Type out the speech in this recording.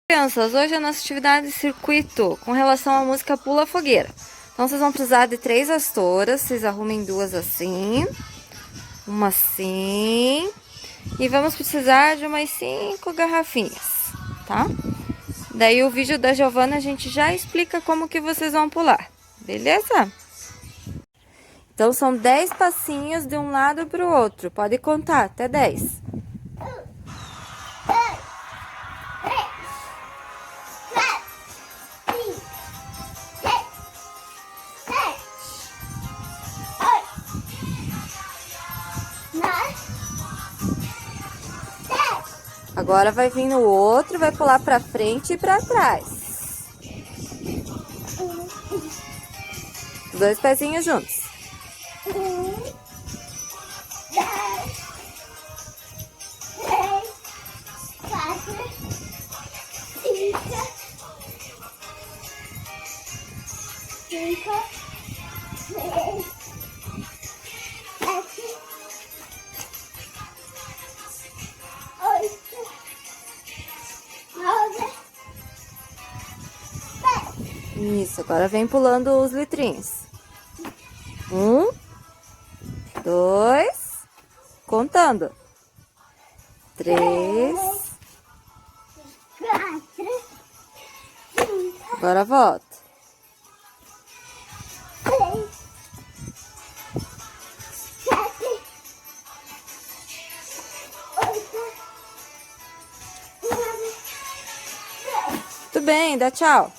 Crianças, hoje a nossa atividade de circuito com relação à música Pula Fogueira. Então, vocês vão precisar de 3 vassouras, vocês arrumem 2 assim, uma assim, e vamos precisar de umas 5 garrafinhas, tá? Daí o vídeo da Giovana a gente já explica como que vocês vão pular, beleza? Então, são 10 passinhos de um lado para o outro, pode contar até 10. Agora vai vir no outro, vai pular pra frente e pra trás. Os 2 pezinhos juntos. 5, 6, 7, 8, 9, 10. Isso, agora vem pulando os litrinhos. 1, 2, contando. 3. Agora volta. 6, 7, 8, 9, 10. Tudo bem, dá tchau.